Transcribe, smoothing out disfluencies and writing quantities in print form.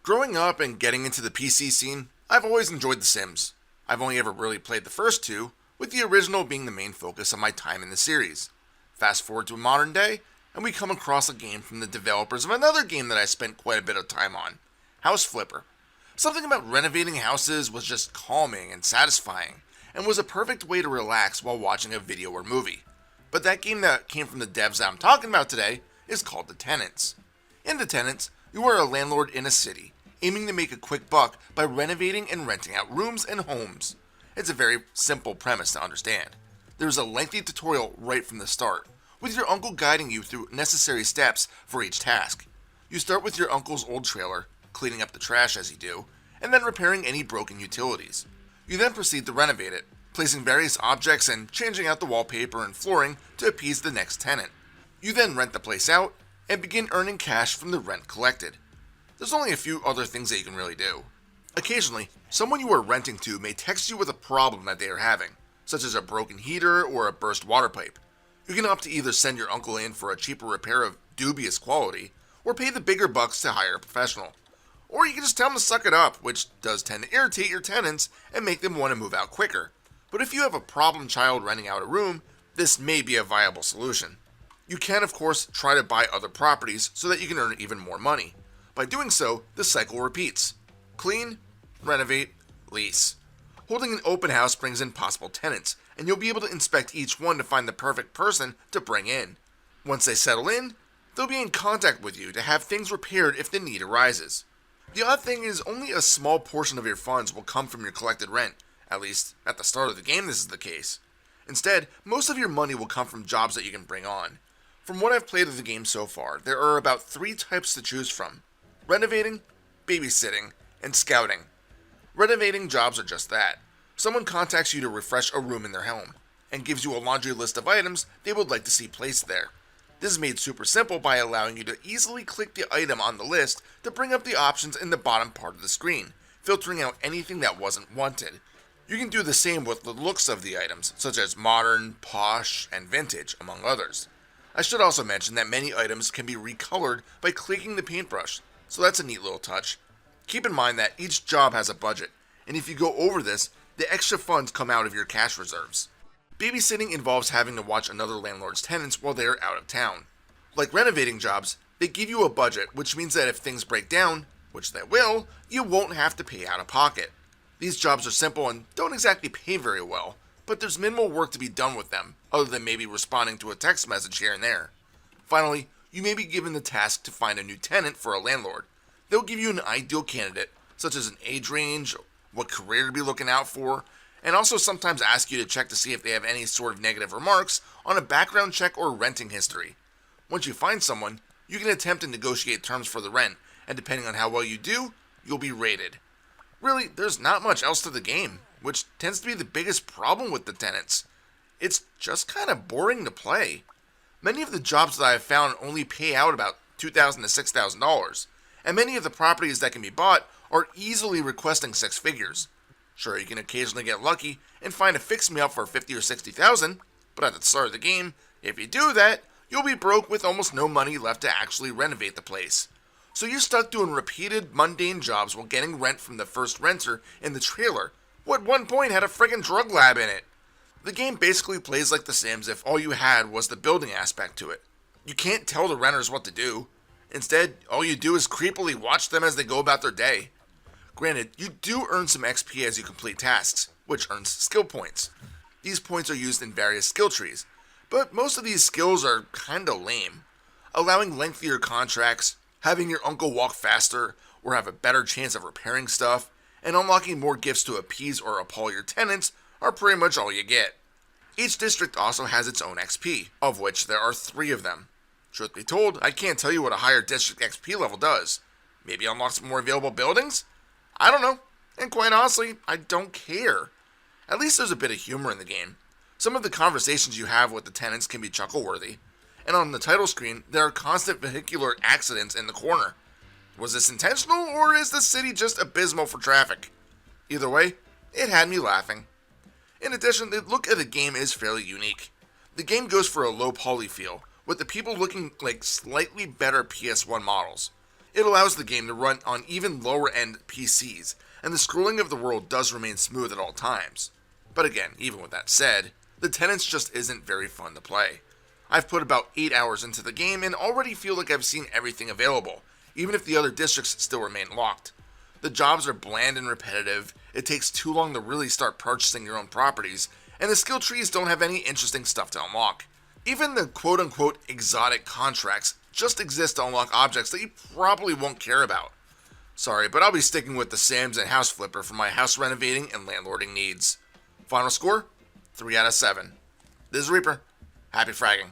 Growing up and getting into the PC scene, I've always enjoyed The Sims. I've only ever really played the first two, with the original being the main focus of my time in the series. Fast forward to modern day, and we come across a game from the developers of another game that I spent quite a bit of time on, House Flipper. Something about renovating houses was just calming and satisfying, and was a perfect way to relax while watching a video or movie. But that game that came from the devs that I'm talking about today is called The Tenants. In The Tenants, you are a landlord in a city, aiming to make a quick buck by renovating and renting out rooms and homes. It's a very simple premise to understand. There's a lengthy tutorial right from the start, with your uncle guiding you through necessary steps for each task. You start with your uncle's old trailer, cleaning up the trash as you do, and then repairing any broken utilities. You then proceed to renovate it, placing various objects and changing out the wallpaper and flooring to appease the next tenant. You then rent the place out and begin earning cash from the rent collected. There's only a few other things that you can really do. Occasionally, someone you are renting to may text you with a problem that they are having, such as a broken heater or a burst water pipe. You can opt to either send your uncle in for a cheaper repair of dubious quality, or pay the bigger bucks to hire a professional. Or you can just tell them to suck it up, which does tend to irritate your tenants and make them want to move out quicker. But if you have a problem child renting out a room, this may be a viable solution. You can, of course, try to buy other properties so that you can earn even more money. By doing so, the cycle repeats. Clean, renovate, lease. Holding an open house brings in possible tenants, and you'll be able to inspect each one to find the perfect person to bring in. Once they settle in, they'll be in contact with you to have things repaired if the need arises. The odd thing is only a small portion of your funds will come from your collected rent. At least, at the start of the game this is the case. Instead, most of your money will come from jobs that you can bring on. From what I've played of the game so far, there are about 3 types to choose from: renovating, babysitting, and scouting. Renovating jobs are just that. Someone contacts you to refresh a room in their home, and gives you a laundry list of items they would like to see placed there. This is made super simple by allowing you to easily click the item on the list to bring up the options in the bottom part of the screen, filtering out anything that wasn't wanted. You can do the same with the looks of the items, such as modern, posh, and vintage, among others. I should also mention that many items can be recolored by clicking the paintbrush, so that's a neat little touch. Keep in mind that each job has a budget, and if you go over this, the extra funds come out of your cash reserves. Babysitting involves having to watch another landlord's tenants while they are out of town. Like renovating jobs, they give you a budget, which means that if things break down, which they will, you won't have to pay out of pocket. These jobs are simple and don't exactly pay very well, but there's minimal work to be done with them, other than maybe responding to a text message here and there. Finally, you may be given the task to find a new tenant for a landlord. They'll give you an ideal candidate, such as an age range, what career to be looking out for, and also sometimes ask you to check to see if they have any sort of negative remarks on a background check or renting history. Once you find someone, you can attempt to negotiate terms for the rent, and depending on how well you do, you'll be rated. Really, there's not much else to the game, which tends to be the biggest problem with the Tenants. It's just kind of boring to play. Many of the jobs that I have found only pay out about $2,000 to $6,000, and many of the properties that can be bought are easily requesting 6 figures. Sure, you can occasionally get lucky and find a fix-me-up for $50,000 or $60,000, but at the start of the game, if you do that, you'll be broke with almost no money left to actually renovate the place. So you're stuck doing repeated, mundane jobs while getting rent from the first renter in the trailer, who at one point had a friggin' drug lab in it. The game basically plays like The Sims if all you had was the building aspect to it. You can't tell the renters what to do. Instead, all you do is creepily watch them as they go about their day. Granted, you do earn some XP as you complete tasks, which earns skill points. These points are used in various skill trees, but most of these skills are kinda lame. Allowing lengthier contracts, having your uncle walk faster, or have a better chance of repairing stuff, and unlocking more gifts to appease or appall your tenants are pretty much all you get. Each district also has its own XP, of which there are 3 of them. Truth be told, I can't tell you what a higher district XP level does. Maybe unlocks more available buildings? I don't know, and quite honestly, I don't care. At least there's a bit of humor in the game. Some of the conversations you have with the tenants can be chuckle-worthy, and on the title screen, there are constant vehicular accidents in the corner. Was this intentional, or is the city just abysmal for traffic? Either way, it had me laughing. In addition, the look of the game is fairly unique. The game goes for a low poly feel, with the people looking like slightly better PS1 models. It allows the game to run on even lower end PCs, and the scrolling of the world does remain smooth at all times. But again, even with that said, the Tenants just isn't very fun to play. I've put about 8 hours into the game and already feel like I've seen everything available, even if the other districts still remain locked. The jobs are bland and repetitive, it takes too long to really start purchasing your own properties, and the skill trees don't have any interesting stuff to unlock. Even the quote-unquote exotic contracts just exist to unlock objects that you probably won't care about. Sorry, but I'll be sticking with the Sims and House Flipper for my house renovating and landlording needs. Final score? 3 out of 7. This is Reaper. Happy fragging.